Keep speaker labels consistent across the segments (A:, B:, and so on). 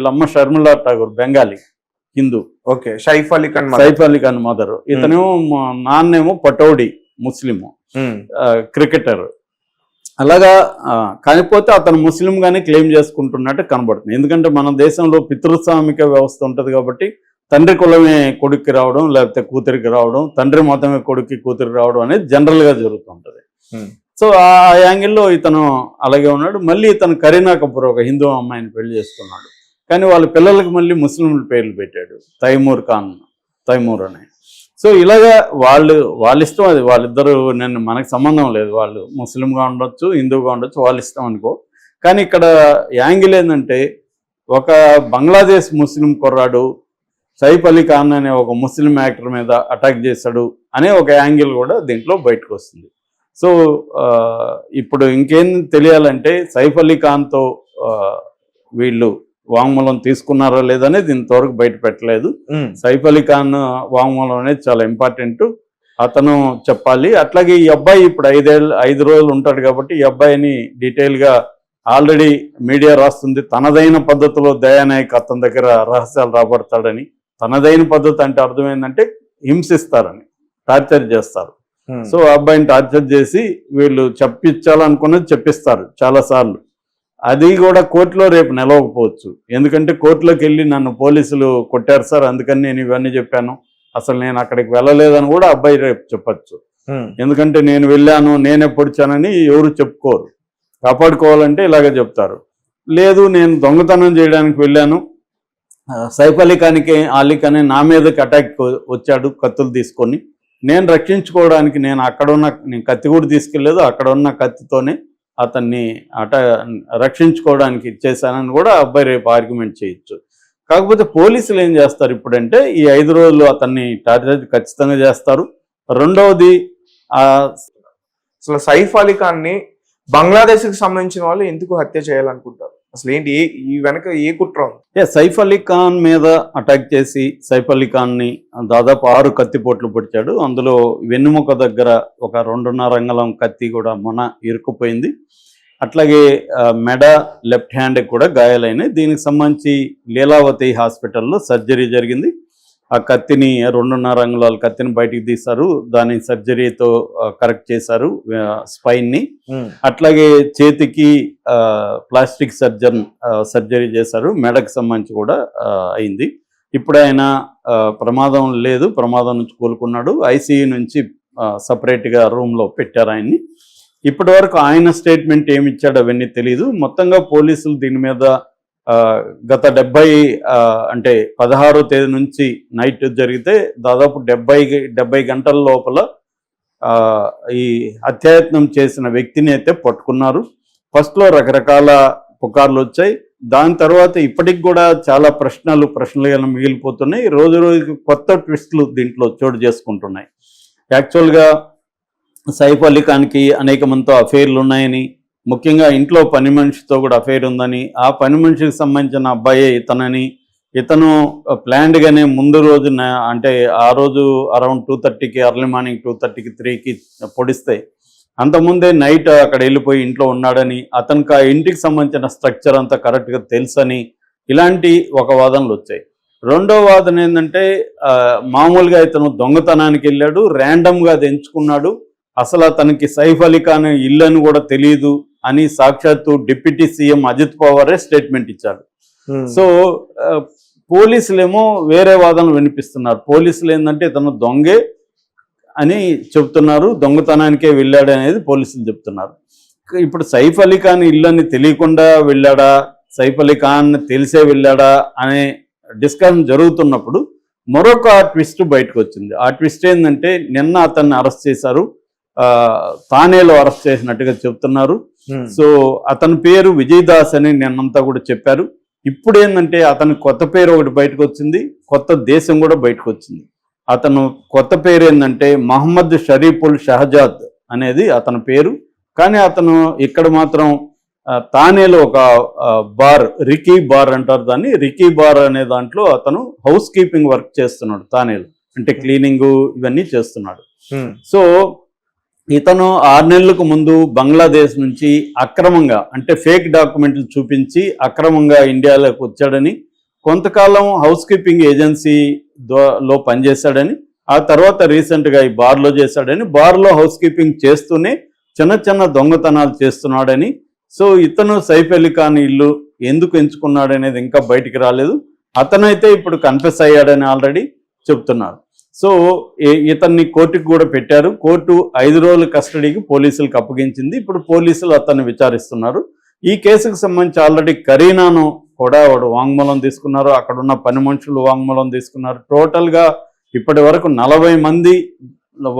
A: వీళ్ళమ్మ Sharmila Tagore, Bengali Hindu.
B: Okay, Saif Ali
A: Khan mother. ఇతనేమో నాన్నేమో Pataudi Muslim, cricketer. అలాగా కాకపోతే అతను ముస్లిం గానే క్లెయిమ్ చేసుకుంటున్నట్టు కనబడుతుంది. ఎందుకంటే మన దేశంలో పితృస్వామిక వ్యవస్థ ఉంటుంది కాబట్టి తండ్రి కులమే కొడుక్కి రావడం, లేకపోతే కూతురికి రావడం, తండ్రి మతమే కొడుక్కి కూతురికి రావడం అనేది జనరల్గా జరుగుతుంటుంది. సో ఆ యాంగిల్లో ఇతను అలాగే ఉన్నాడు. మళ్ళీ ఇతను కరీనా కపూర్ ఒక హిందూ అమ్మాయిని పెళ్లి చేసుకున్నాడు. కానీ వాళ్ళ పిల్లలకి మళ్ళీ ముస్లింల పేర్లు పెట్టాడు, తైమూర్ అని. సో ఇలాగా వాళ్ళ ఇష్టం అది. వాళ్ళిద్దరూ మనకు సంబంధం లేదు. వాళ్ళు ముస్లింగా ఉండొచ్చు, హిందూగా ఉండొచ్చు, వాళ్ళ ఇష్టం అనుకో. కానీ ఇక్కడ యాంగిల్ ఏంటంటే, ఒక బంగ్లాదేశ్ ముస్లిం కుర్రాడు సైఫ్ అలీ ఖాన్ అనే ఒక ముస్లిం యాక్టర్ మీద అటాక్ చేశాడు అనే ఒక యాంగిల్ కూడా దీంట్లో బయటకు వస్తుంది. సో ఇప్పుడు ఇంకేం తెలియాలంటే, సైఫ్ అలీ ఖాన్తో వీళ్ళు వాంగ్మూలం తీసుకున్నారా లేదనేది ఇంతవరకు బయట పెట్టలేదు. సైఫ్ అలీ ఖాన్ వాంగ్మూలం అనేది చాలా ఇంపార్టెంట్, అతను చెప్పాలి. అట్లాగే ఈ అబ్బాయి ఇప్పుడు 5 రోజులు ఉంటాడు కాబట్టి ఈ అబ్బాయిని డీటెయిల్గా ఆల్రెడీ మీడియా రాస్తుంది. తనదైన పద్ధతిలో దయానాయక్ అతని దగ్గర రహస్యాలు రాబడతాడని. తనదైన పద్ధతి అంటే అర్థం ఏంటంటే హింసిస్తారని, టార్చర్ చేస్తారు. సో ఆ అబ్బాయిని టార్చర్ చేసి వీళ్ళు చెప్పించాలనుకున్నది చెప్పిస్తారు చాలాసార్లు. అది కూడా కోర్టులో రేపు నిలవకపోవచ్చు. ఎందుకంటే కోర్టులోకి వెళ్ళి నన్ను పోలీసులు కొట్టారు సార్, అందుకని నేను ఇవన్నీ చెప్పాను, అసలు నేను అక్కడికి వెళ్ళలేదని కూడా అబ్బాయి రేపు చెప్పచ్చు. ఎందుకంటే నేను వెళ్ళాను, నేనే పొడిచానని ఎవరు చెప్పుకోరు. కాపాడుకోవాలంటే ఇలాగే చెప్తారు. లేదు, నేను దొంగతనం చేయడానికి వెళ్ళాను, సైఫ్ అలీ ఖాన్ నా మీదకి అటాక్ వచ్చాడు కత్తులు తీసుకొని, నేను రక్షించుకోవడానికి నేను కత్తి కూడా తీసుకెళ్ళలేదు, అక్కడ ఉన్న కత్తితోనే అతన్ని రక్షించుకోవడానికి చేశానని కూడా అబ్బాయి రేపు ఆర్గ్యుమెంట్ చేయొచ్చు. కాకపోతే పోలీసులు ఏం చేస్తారు ఇప్పుడంటే, ఈ 5 రోజులు అతన్ని టార్చర్ ఖచ్చితంగా చేస్తారు. రెండవది,
B: అసలు సైఫ్ అలీ ఖాన్ని బంగ్లాదేశ్కి సంబంధించిన వాళ్ళు ఎందుకు హత్య చేయాలనుకుంటారు? అసలు ఏంటి, ఈ వెనక ఏ కుట్ర ఉంది?
A: సైఫ్ అలీ ఖాన్ మీద అటాక్ చేసి సైఫ్ అలీ ఖాన్ని దాదాపు 6 కత్తిపోట్లు పొడిచాడు. అందులో వెన్నుముక దగ్గర ఒక 2.5 అంగుళం కత్తి కూడా ఇరుక్కుపోయింది. అట్లాగే మెడ, లెఫ్ట్ హ్యాండ్ కూడా గాయాలైనాయి. దీనికి సంబంధించి లీలావతి హాస్పిటల్లో సర్జరీ జరిగింది. ఆ కత్తిని 2.5 అంగుళాల కత్తిని బయటికి తీశారు, దాని సర్జరీతో కరెక్ట్ చేశారు స్పైన్ని. అట్లాగే చేతికి ప్లాస్టిక్ సర్జరీ చేశారు, మెడకు సంబంధించి కూడా అయింది. ఇప్పుడు ఆయన ప్రమాదం లేదు, ప్రమాదం నుంచి కోలుకున్నాడు. ఐసీయూ నుంచి సపరేట్గా రూమ్లో పెట్టారు ఆయన్ని. ఇప్పటి వరకు ఆయన స్టేట్మెంట్ ఏమి ఇచ్చాడు అవన్నీ తెలియదు. మొత్తంగా పోలీసులు దీని మీద గత 16వ తేదీ నుంచి నైట్ జరిగితే దాదాపు 70 గంటల లోపల ఈ హత్యాయత్నం చేసిన వ్యక్తిని అయితే పట్టుకున్నారు. ఫస్ట్లో రకరకాల పుకార్లు వచ్చాయి. దాని తర్వాత ఇప్పటికి కూడా చాలా ప్రశ్నలుగా మిగిలిపోతున్నాయి. రోజు రోజుకి కొత్త ట్విస్టులు దీంట్లో చోటు చేసుకుంటున్నాయి. యాక్చువల్గా సైఫ్ అలీ ఖాన్కి అనేక మందితో అఫైర్లు ఉన్నాయని, ముఖ్యంగా ఇంట్లో పని మనిషితో కూడా అఫైర్ ఉందని, ఆ పని మనిషికి సంబంధించిన అబ్బాయే ఇతనని, ఇతను ప్లాన్డ్గానే ముందు రోజున అంటే ఆ రోజు అరౌండ్ 2:30కి, ఎర్లీ మార్నింగ్ 2:30కి 3కి పొడిస్తే అంతకుముందే నైట్ అక్కడ వెళ్ళిపోయి ఇంట్లో ఉన్నాడని, అతనికి ఆ ఇంటికి సంబంధించిన స్ట్రక్చర్ అంతా కరెక్ట్గా తెలుసని, ఇలాంటి ఒక వాదనలు వచ్చాయి. రెండో వాదన ఏంటంటే, మామూలుగా ఇతను దొంగతనానికి వెళ్ళాడు, ర్యాండమ్గా అది ఎంచుకున్నాడు, అసలు అతనికి సైఫ్ అలీ ఖాన్ ఇల్లు అని కూడా తెలియదు అని సాక్షాత్తు డిప్యూటీ సీఎం అజిత్ పవారే స్టేట్మెంట్ ఇచ్చాడు. సో పోలీసులేమో వేరే వాదనలు వినిపిస్తున్నారు. పోలీసులు ఏంటంటే ఇతను దొంగే అని చెప్తున్నారు, దొంగతనానికే వెళ్ళాడు అనేది పోలీసులు చెప్తున్నారు. ఇప్పుడు సైఫ్ అలీ ఖాన్ ఇల్లు అని తెలియకుండా వెళ్ళాడా, సైఫ్ అలీ ఖాన్ తెలిసే వెళ్ళాడా అనే డిస్కషన్ జరుగుతున్నప్పుడు మరొక ట్విస్ట్ బయటకు వచ్చింది. ఆ ట్విస్ట్ ఏంటంటే, నిన్న అతన్ని అరెస్ట్ చేశారు, తానేలో అరెస్ట్ చేసినట్టుగా చెప్తున్నారు. సో అతని పేరు విజయ్ దాస్ అని నిన్నంతా కూడా చెప్పారు. ఇప్పుడు ఏంటంటే అతని కొత్త పేరు ఒకటి బయటకు వచ్చింది, కొత్త దేశం కూడా బయటకు వచ్చింది. అతను కొత్త పేరు ఏంటంటే మహమ్మద్ షరీఫుల్ షహజాద్ అనేది అతని పేరు. కానీ అతను ఇక్కడ మాత్రం తానేలో ఒక బార్, రికీ బార్ అంటారు దాన్ని, రికీ బార్ అనే దాంట్లో అతను హౌస్ కీపింగ్ వర్క్ చేస్తున్నాడు. తానేలో అంటే క్లీనింగ్ ఇవన్నీ చేస్తున్నాడు. సో ఇతను 6 నెలలకు ముందు బంగ్లాదేశ్ నుంచి అక్రమంగా అంటే ఫేక్ డాక్యుమెంట్లు చూపించి అక్రమంగా ఇండియాలోకి వచ్చాడని, కొంతకాలం హౌస్ కీపింగ్ ఏజెన్సీ లో పనిచేశాడని, ఆ తర్వాత రీసెంట్గా ఈ బార్లో చేశాడని, బార్లో హౌస్ కీపింగ్ చేస్తూనే చిన్న చిన్న దొంగతనాలు చేస్తున్నాడని, సో ఇతను సైఫ్ అలీ ఖాన్ ఇల్లు ఎందుకు ఎంచుకున్నాడనేది ఇంకా బయటికి రాలేదు. అతనైతే ఇప్పుడు కన్ఫెస్ అయ్యాడని ఆల్రెడీ చెప్తున్నారు. సో ఇతన్ని కోర్టుకు కూడా పెట్టారు. కోర్టు 5 రోజుల కస్టడీకి పోలీసులకు అప్పగించింది. ఇప్పుడు పోలీసులు అతన్ని విచారిస్తున్నారు. ఈ కేసుకు సంబంధించి ఆల్రెడీ కరీనాను కూడా వాడు వాంగ్మూలం తీసుకున్నారు, అక్కడున్న పని మనుషులు వాంగ్మూలం తీసుకున్నారు. టోటల్గా ఇప్పటి వరకు 40 మంది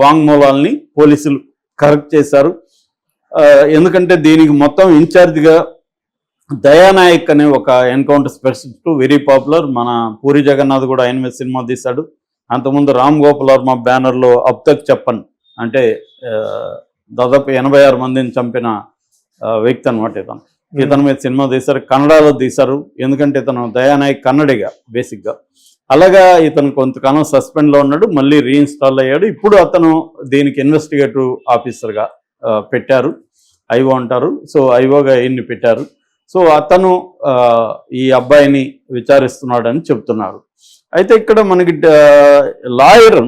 A: వాంగ్మూలాల్ని పోలీసులు కరెక్ట్ చేశారు. ఎందుకంటే దీనికి మొత్తం ఇన్ఛార్జిగా దయానాయక్ అనే ఒక ఎన్కౌంటర్ స్పెషలిస్ట్, వెరీ పాపులర్. మన పూరి జగన్నాథ్ కూడా ఆయన మీద సినిమా తీశాడు. అంతకుముందు రామ్ గోపాల్ వర్మ బ్యానర్లో అబ్ తక్ చెప్పన్ అంటే దాదాపు 86 మందిని చంపిన వ్యక్తి అనమాట ఇతని మీద సినిమా తీశారు. కన్నడలో తీశారు, ఎందుకంటే ఇతను దయానాయక్ కన్నడిగా బేసిక్గా. అలాగా ఇతను కొంతకాలం సస్పెండ్లో ఉన్నాడు, మళ్ళీ రీఇన్స్టాల్ అయ్యాడు. ఇప్పుడు అతను దీనికి ఇన్వెస్టిగేటివ్ ఆఫీసర్గా పెట్టారు, ఐఓ అంటారు. సో ఐఓగా ఈయన్ని పెట్టారు. సో అతను ఈ అబ్బాయిని విచారిస్తున్నాడని చెప్తున్నారు. అయితే ఇక్కడ మనకి లాయర్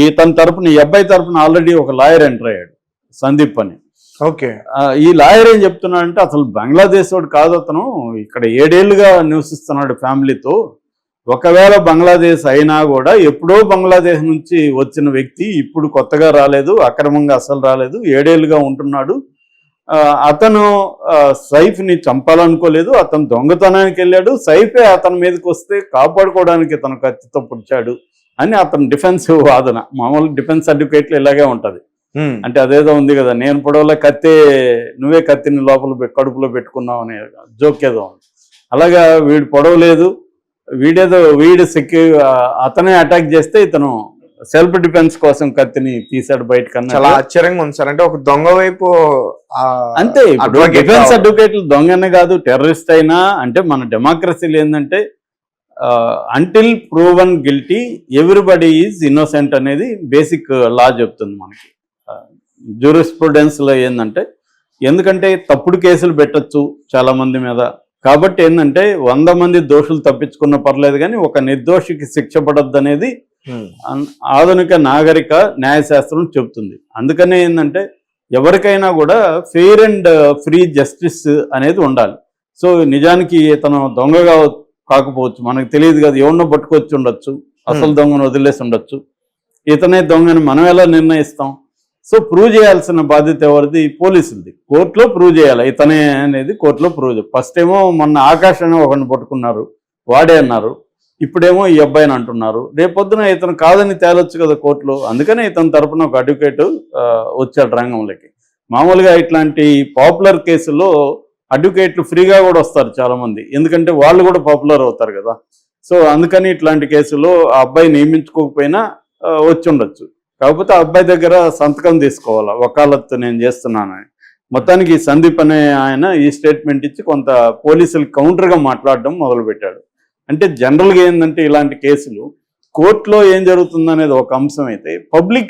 A: ఇతని తరపున, ఈ అబ్బాయి తరపున ఆల్రెడీ ఒక లాయర్ ఎంటర్ అయ్యాడు, సందీప్ అని.
B: ఓకే.
A: ఈ లాయర్ ఏం చెప్తున్నాడంటే అసలు బంగ్లాదేశ్ వాడు కాదు అతను, ఇక్కడ 7 ఏళ్లుగా నివసిస్తున్నాడు ఫ్యామిలీతో. ఒకవేళ బంగ్లాదేశ్ అయినా కూడా ఎప్పుడో బంగ్లాదేశ్ నుంచి వచ్చిన వ్యక్తి, ఇప్పుడు కొత్తగా రాలేదు, అక్రమంగా అసలు రాలేదు, 7 ఏళ్లుగా ఉంటున్నాడు. అతను సైఫ్ని చంపాలనుకోలేదు, అతను దొంగతనానికి వెళ్ళాడు, సైఫే అతని మీదకి వస్తే కాపాడుకోవడానికి తన కత్తితో పుడిచాడు అని అతను డిఫెన్స్ వాదన. మామూలు డిఫెన్స్ అడ్వకేట్లు ఇలాగే ఉంటది. అంటే అదేదో ఉంది కదా, నేను పొడవలో కత్తే, నువ్వే కత్తిని లోపల కడుపులో పెట్టుకున్నావు అనే జోక్ ఏదో ఉంది. అలాగా వీడు పొడవలేదు, వీడు అతనే అటాక్ చేస్తే ఇతను సెల్ఫ్ డిఫెన్స్ కోసం కత్తిని తీశాడు బయటకన్నా.
B: చాలా ఆశ్చర్యంగా ఉంది సార్. అంటే ఒక దొంగ వైపు
A: అంతే. ఇప్పుడు డిఫెన్స్ అడ్వకేట్లు దొంగనే కాదు, టెర్రరిస్ట్ అయినా. అంటే మన డెమోక్రసీలు ఏంటంటే until proven guilty everybody is innocent అనేది బేసిక్ లా చెప్తుంది మనకి. జ్యూరిస్ప్రుడెన్స్లో ఏంటంటే, ఎందుకంటే తప్పుడు కేసులు పెట్టచ్చు చాలా మంది మీద, కాబట్టి ఏంటంటే 100 మంది దోషులు తప్పించుకున్న పర్లేదు కానీ ఒక నిర్దోషికి శిక్ష పడద్దు అనేది ఆధునిక నాగరిక న్యాయశాస్త్రం చెబుతుంది. అందుకనే ఏంటంటే ఎవరికైనా కూడా ఫెయిర్ అండ్ ఫ్రీ జస్టిస్ అనేది ఉండాలి. సో నిజానికి ఇతను దొంగగా కాకపోవచ్చు, మనకు తెలియదు కదా, ఎవరినో పట్టుకొచ్చి ఉండొచ్చు, అసలు దొంగను వదిలేసి ఉండొచ్చు. ఇతనే దొంగని మనం ఎలా నిర్ణయిస్తాం? సో ప్రూవ్ చేయాల్సిన బాధ్యత ఎవరిది? పోలీసులది. కోర్టులో ప్రూవ్ చేయాలి ఇతనే అనేది, కోర్టులో ప్రూవ్ చేయాలి. ఫస్ట్ ఏమో మొన్న ఆకాశాన్ని ఒకరిని పట్టుకున్నారు, వాడే అన్నారు. ఇప్పుడేమో ఈ అబ్బాయిని అంటున్నారు. రేపొద్దున ఇతను కాదని తేలొచ్చు కదా కోర్టులో. అందుకనే ఇతని తరపున ఒక అడ్వకేట్ వచ్చాడు రంగంలోకి. మామూలుగా ఇట్లాంటి పాపులర్ కేసుల్లో అడ్వకేట్లు ఫ్రీగా కూడా వస్తారు చాలామంది, ఎందుకంటే వాళ్ళు కూడా పాపులర్ అవుతారు కదా. సో అందుకని ఇట్లాంటి కేసులో ఆ అబ్బాయి నియమించుకోకపోయినా వచ్చి ఉండొచ్చు. కాకపోతే ఆ అబ్బాయి దగ్గర సంతకం తీసుకోవాలా, వకాలత్తు నేను చేస్తున్నానని. మొత్తానికి ఈ సందీప్ అనే ఆయన ఈ స్టేట్మెంట్ ఇచ్చి కొంత పోలీసులు కౌంటర్గా మాట్లాడడం మొదలుపెట్టాడు. అంటే జనరల్గా ఏంటంటే ఇలాంటి కేసులు కోర్టులో ఏం జరుగుతుందనేది ఒక అంశం అయితే, పబ్లిక్